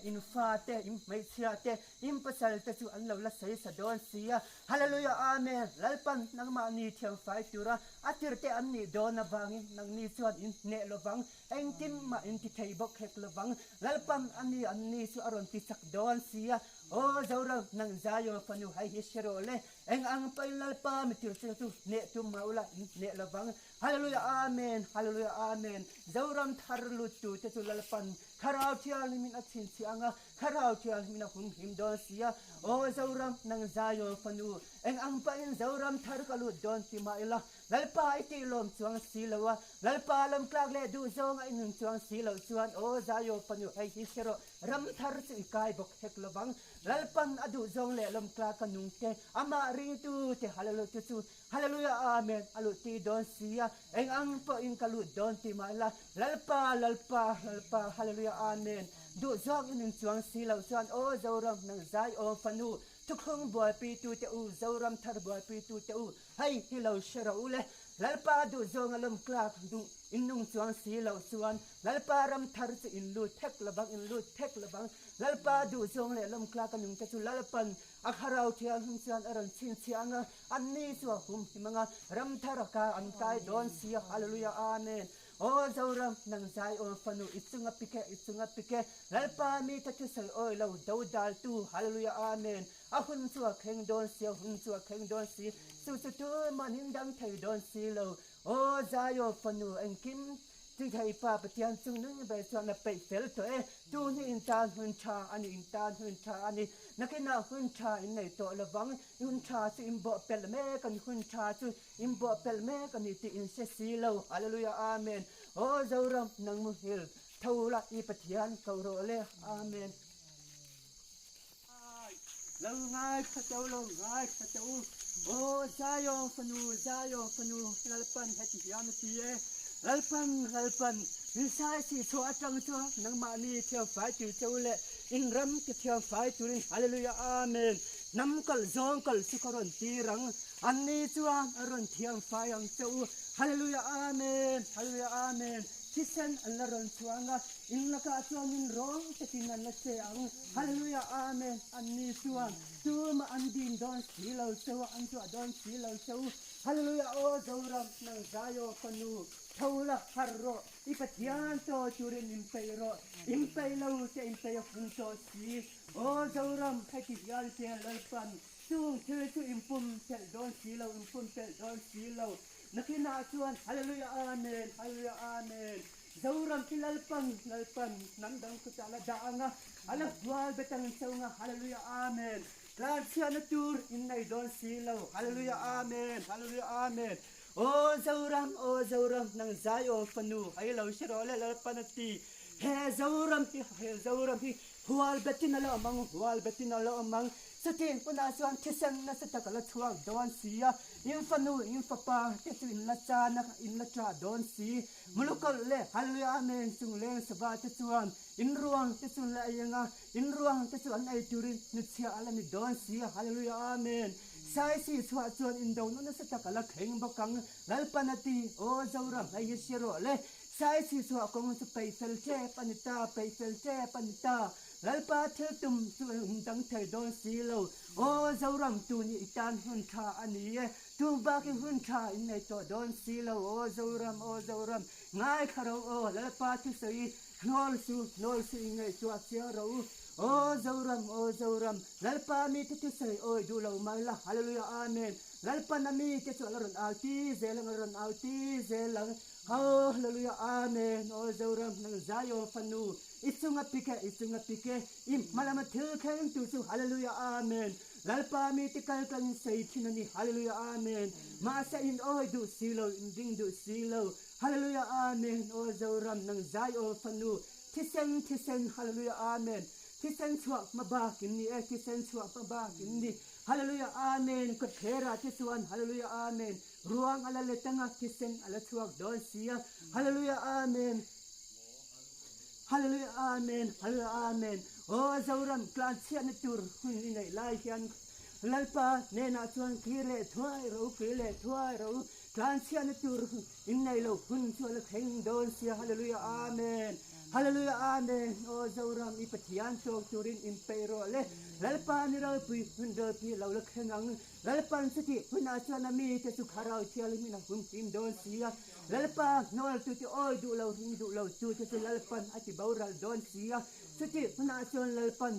อินฟาเตอิมไม่เชียเตอิมปัสสัลเตสุอันเราละใส่สะดอนเสียฮาเลลูยาอาเมนลัลปันนังมานีเทียมไฟตุระอัติรเตอันนี้โดนนวังนังนี้ส่วนอินเนลวังเอ็งกิมมาอินที่ไทยบกเฮกลวังลัลปันอันนี้ส่วนอารมณ์ที่สักดอนเสียโอ้เจ้าเรานังใจโยฟันูให้ฮิชโรเลเอ็งอังไปลัลปันมิติรเตสุเนตุมาอุละอินเนลวังฮาเลลูยาอาเมนฮาเลลูยาอาเมนเจ้าเราทารลุตุเตสุลัลปันคาราวเทียลมินอัชินเสียงคาราวเทียลมินหุ่นหิมดอนเสียโอ้เจ้าเรานังใจโยฟันูเอ็งอังไปเจ้าเราทารกลุดดอนติมาอิละลัลปาอิติลมสวงสีลวะลัลปาลมกลางเลดูจงไอหนึ่งสวงสีลวส่วนโอ้ใจโยฟันูไอฮิชโรรำทารสิกายบกเฮกลวังลัลปันอดูจงเลลมกลางกันุงเตอามารีตูเตฮาเลลูยาตุฮาเลลูยาอาเมนอลุตีดอนเสียเอ็งอังไปอินกลุดดอนติมาอิละลัลปาฮาเลลูยาอาเมนดูจงไอหนึ่งสวงสีลวส่วนโอ้เจ้าเรานังใจโอฟันูทุกคนบวยปีตูเตอูเจ้ารำทารบวยปีตูเตอูให้ที่เราเชื่อเลลัลปาดูจงอารมณ์กลางดูอินนุ่งสวงสีเหล่าส่วนลัลปารำทารสิอินลูเทกละบังอินลูเทกละบังลัลปาดูจงเลลำกลางกันนุ่งเตจุลัลปันอัคราวเทียนหุ่นส่วนอรันชินเสียงอันนี้ส่วนหุ่มหิมังรำทารกาอันกายดอนเสียฮาเลลูยาอาเมนโอ้เจ้ารำนังใจโอฟันูอิสุงปิเกลัลปามีทัชเซลโอเราดาวดัลตูฮาเลลูยาอาเมนอาหุ่นส่วนเข่งดอนเสียหุ่นส่วนเข่งดอนเสียสุดตัวมันหินดังไทยดอนเสียเราโอ้ใจโอฟันูเอ็งกิมที่ไทยป้าปฏิญาณซึ่งนึงไปส่วนไปเฟลตัวตูนี่อินตาหุ่นชาอันนี้อินตาหุ่นชาอันนี้นักน่าหุ่นชาอินในตัวระวังหุ่นชาสิอิมบ่เปลแม่กันหุ่นชาสิอิมบ่เปลแม่กันนี่ที่อินเสสีเราฮาเลลูยาอาเมนโอ้เจ้ารำนังมุฮิลเท่าละอีปฏิญาณเขาโรเลอาเมนเราง่ายพระเจ้าเราง่ายพระเจ้าโอ้ใจโอฟันูลัลปันให้ที่ยามตีลัลปันวิสัยสิชัวจังชัวนังมานีเที่ยวไฟจุเจ้าเล่อินรำที่เที่ยวไฟจุลินฮาเลลูยาอาเมนน้ำกลจงกลสุขรนตีรังอันนี้ชัวอรุณเที่ยวไฟยังเจ้าฮาเลลูยาอาเมนที่เส้นอันละรันชัวงะอินละกาชัวมินร้องจะกินอันละเจียงฮาเลลูยาอาเมนอันนี้ชัวตัวมาอันดินดอนสีเหล่าเจ้าอันชัวดอนสีเหล่าเจ้าฮาเลลูยาโอ้เจ้ารำนังใจโอฟันูเท่าละฮาร์โรอีปฏิญาณโตจุรินอิมเปโรอิมเปโลเตอิมเปยฟุนโตสีโอ้เจ้ารำให้ติดยาเทียนลัลปันจุงเธอจุอิมปุ่มเตลดอนสีเหล่าอิมปุ่มเตลดอนสีเหล่านักนาชวนฮาเลลูยาอาเมนเจ้ารำที่ลัลปันนันดังกุตาละดาanga ala dual betang saunga hallelujah amen gracia natur in nay don silaw hallelujah amen o zauram nang zayo fanu ay law sirole la panati he zauram hi hual betin ala amang sa tin puna suan tisan na sa takala chuang don siya in fanu in papa tetu in la cha don si mulukol le hallelujah amen sung le saba tetuan in ruang tesun la ayanga in ruang tesuan ay turin nutsia ala ni don siya hallelujah amen sai si chwa chuan in do no na sa takala kheng bakang lalpanati o zauram ay yesiro le sai si chwa kong su pai fel che panita lalpa thil tum su dang thai don si lo o zauram tu ni itan hun tha ani tu ba ki hun tha in nei to don si lo o zauram ngai kharo o lalpa thu sei nol su ngai chu asia ro o zauram lalpa mi thu sei oi du lo mai la hallelujah amen lalpa na mi te chu ron auti zelang hallelujah amen o zauram nang zayo fanu isunga pike im malama thil khen tu su hallelujah amen lalpa mi tikal kan sei thinani hallelujah amen ma sa in oi du silo in ding du silo hallelujah amen o zauram nang zayo fanu tisen hallelujah amen tisen chuak mabakin ni tisen chuak mabakin ni hallelujah amen ko thera tisuan hallelujah amen ruang ala letanga tisen ala chuak don sia hallelujah amen o zauram klan sia na tur hun nei lai hian lalpa ne na chuan khire thuai ro klan sia na tur in nei lo hun chu la kheng don sia hallelujah amen ฮาเลลูยาอาเมนโอเจ้ารำอิปฏิญาณโชคจุรินอิมเปโรเลลัลปานิเราปุยหุ่นเดปีเราเลือกงังลัลปันสติหุ่นอาชนามีเตสุขาราวเชียลิมินะหุ่นทิมโดนเสียลัลปานอลตุติโอยดูเราหิงดูเราจูเตสุลัลปันอธิบาวรัลโดนเสียสติหุ่นอาชนลัลปัน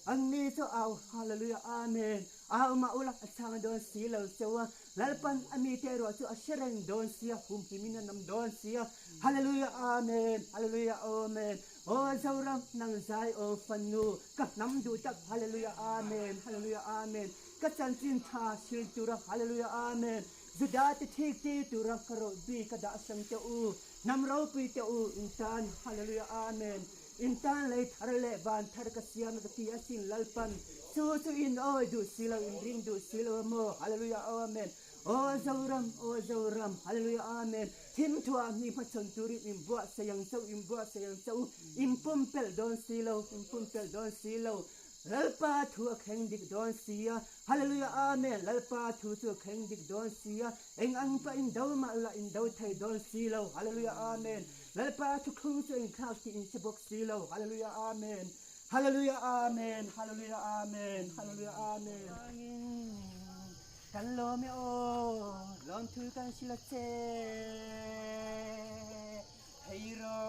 อันนี้เจ้าเอาฮาเลลูยาอาเมนเอามาอุลักสังโดนเสียเราเสวะลัลปันอามีเตโรสุอัชเรงโดนเสียหุ่นทิมินะนำโดนเสียฮาเลลูยาอาเมนฮาเลลูยาอาเมนโอ้เจ้าเรานังใจโอฟันนูกับน้ำดูจักฮาเลลูยาอาเมนฮาเลลูยาอาเมนกัจจันจินทาชิลตุระฮาเลลูยาอาเมนจุดาติทิกติตุระคารบีกระดาสังเตอูนำเราปีเตอูอินทานฮาเลลูยาอาเมนอินทานเลยทาร์เลบานทาร์กเสียมกติอาสินลัลปันสู้อินโอดูสิลาอินริงดูสิลาโมฮาเลลูยาอาเมนโอ้เจ้ารัมฮาเลลูยาอาเมนทิมทัวมีพระชนตุริอิมบัวเสียงเจ้าอิมบัวเสียงเจ้าอิมปุ่มเปลดอนสิลาอิมปุ่มเปลดอนสิลาลัลปาทัวแข่งดิกดอนเสียฮาเลลูยาอาเมนลัลปาทัวแข่งดิกดอนเสียเอ็งอังปะอินดาวมาละอินดาวไทยดอนสิลาฮาเลลูยาอาเมนลัลปาทุกครั้งจะอินข้าวที่อินสบกสิลาฮาเลลูยาอาเมนฮาเลลูยาอาเมนฮาเลลูยาอาเมนฮาเลลูยาอาเมนกันโลเมโอลองถือกันชิลเซฮีโร่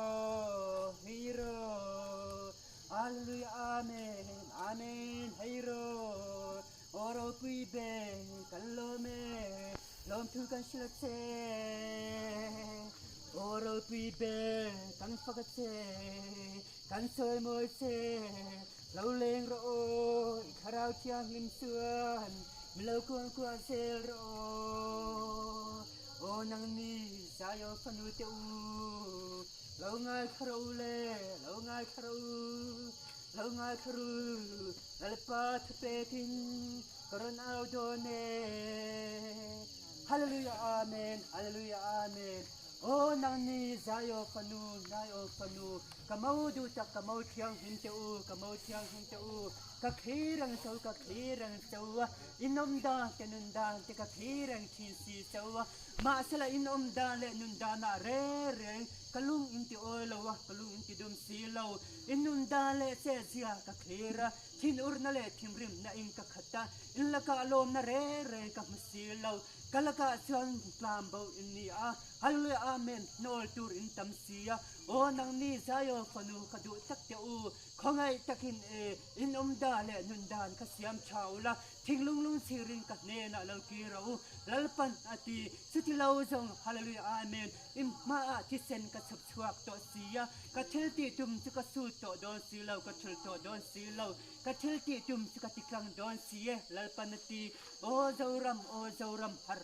ฮาเลลูยาอาเมนอาเมนฮีโร่โอโรปุยเบกันโลเมลองถือกันชิลเซโอโรปุยเบกันฟักเซกันสวยมวยเซเราเลงโรคาราวเทียงลิมเสือนมิเลกวนกวนเซโรโอนังนีสายฟันุเตอูเราง่ายคารูเลเราง่ายคารูลัลปาทเปตินกรณาโดเนฮาเลลูยาอาเมนฮาเลลูยาอาเมนโอ้นางนี้ใจโอฟันูนายโอฟันูกะมาดูจักกะมาเทียงหินเตอูกะมาเทียงหินเตอูกะขีรังเจ้าอินอมดาเตนุนดาเตกะขีรังชีสีเจ้ามาสละอินอมดาเลนุนดานาเรเรงกะลุงอินติโอลาวะกะลุงอินติดุมสีลาวอินนุนดาเลเซเซียกะขีระทินอุรนาเลทิมริมนาอินกะขัตตาอินละกะอลมนาเรเรงกะมสีลาวกะละกะชวนกลามเบาอินนีอาฮาเลลูยาอาเมนโนอลตูรินตัมเสียโอนังนี้ใจโอฟันูกะดูตักเตอูของไอตะกินอินอมดาเลนุนดานกะเสียมชาวละทิ้งลุงสิรินกะเนนะเลากีเราลัลปันอติสุติเราจงฮาเลลูยาอาเมนอิมมาอาทิเซนกะสับชวกโตเสียกะเทลติตุมจุกะสูโตโดนสีเรากะเทลโตโดนสีเรากะเทลติตุมจุกะติกลังโดนเสียลัลปันอติโอเจ้ารัมฮัร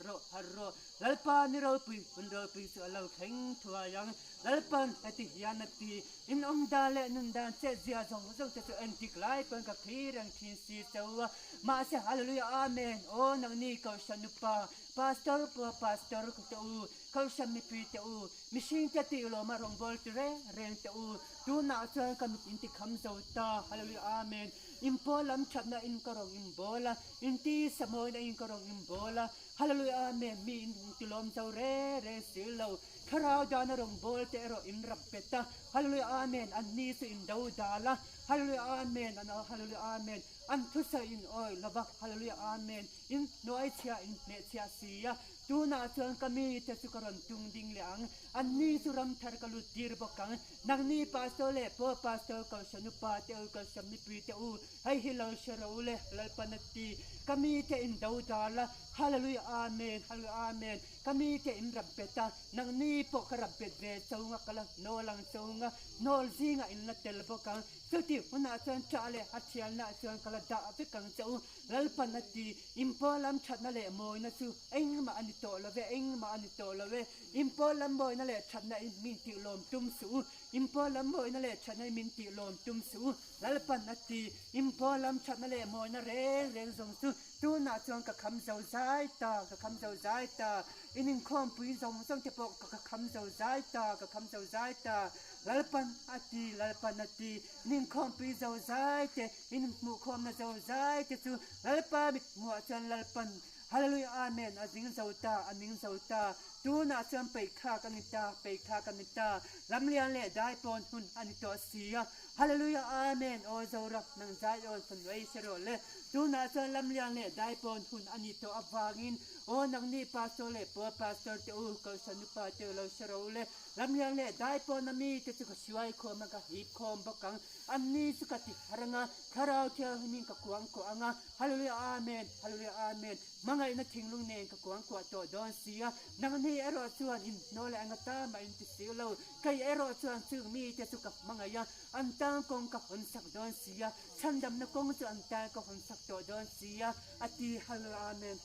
โรลัลปานิเราปุยมันเราปุยสุเราแข็งทัวยังลัลปันอติยานติอินอมดาเลนุนดานเซเซียจงเตสุเอ็นติกไลปันกะคีรังทีสีเจ้ามาเสฮาเลลูยาอาเมนโอนังนี้เขาชนุปาพาสเตอร์ก็เตอูเขาชมิปีเตอูมิชิงเตติโลมารองบอลเรนเตอูดูน่าเชื่อกันอินติคำเจ้าตาฮาเลลูยาอาเมนอิมโพลัมชัดนะอินกรองอิมโบลาอินตีสมอยนะอินกรองอิมโบลาฮาเลลูยาอาเมนมีอินติลอมเจ้าเรสิลาวคาราวดานารองบอลเตโรอินรับเปตาฮาเลลูยาอาเมนอันนี้สิอินดาวดาลาฮาเลลูยาอาเมนอันฮาเลลูยาอาเมนอันทุสอินออยลาบักฮาเลลูยาอาเมนอินโนไอเชียอินเนเชียเซียดูน่าเชื่อกันมีเตสุกรันตุงดิงเลียงอันนี้สุรัมทาร์กลุดีร์บกังนังนี้พาสโตเลปพาสโตกัลชนุปาเตอกัลชมิปีเตอูให้ฮิลาเชราอุเลลัลปนัตตีกามีเตอินดาวดาลาฮาเลลูยาอาเมนฮาเลลูยาอาเมนกามีเตอินรับเปตานังนี้ปกรับเปตเวเจ้างะกละโนลังเจ้างะโนลซิงะอินละเตลบกังสุติหุนาเชิญชาเลฮัตเชียนนาเชิญกละดาฟิกังเจ้าลัลปนัตตีอิมพอลัมชัดนั่นแหละโมยนะซูเอ็งมาอันนี้โตละเวเอ็งมาอันนี้โตละเวอิมพอลัมโมยนั่นแหละชัดนะมินติลมตุมสูอิมพอลัมโมยนั่นแหละชัดนะมินติลมตุมสูลัลปนัตตีอิมพอลัมชัดนั่นแหละโมยนั่นเร่งทรงสูดูน่าจงกับคำเจ้าใจตากับคำเจ้าใจตาอินิงคอมปุยทรงทจะบอกกับคำเจ้าใจตากับคำเจ้าใจตาลัลปันอตินิงคอมปุยเจ้าใจเตอินิงมุคอมนะเจ้าใจเตสูลัลปามิดมัวจันลัลปัน ฮาเลลูยาอาเมนอันนิ่งเสาตาอันนิ่งเสาตาดูน่าเสื่อมไปฆ่ากันนิตาไปฆ่ากันนิตาลำเลียงเล่ได้ปนหุ่นอันตัวเสียฮาเลลูยาอาเมนโอเจ้ารับนังใจโอนสันไว้เชโรเลดูน่าเสื่อมลำเลียงเล่ได้ปนหุ่นอันตัวอวางินโอนังนี่ปาสโตเล่ปัวปาสโตเตอูก็สนุปาเตเราเชโรเลลำเลียงเล่ได้ปนนามีเตสุกช่วยคอมกะฮิบคอมบกังอันนี้สุกติฮารงาคาราโอเกะหิมิงกะกวางกวางฮาเลลูยาอาเมนฮาเลลูยาอาเมนมังไงนักทิ้งลุงเนงกะกวางกวาโตดอนเสียนังนี่เอรอส่วนหินโนเลอังตามาอินติสิโลไกเอรอส่วนซึ่งมีเตสุกมังไงอันตังกงกะหนสักดอนเสียฉันดำนักกงจะอันตังกะหนสักโตดอนเสียอติฮาเลลูยาอาเมน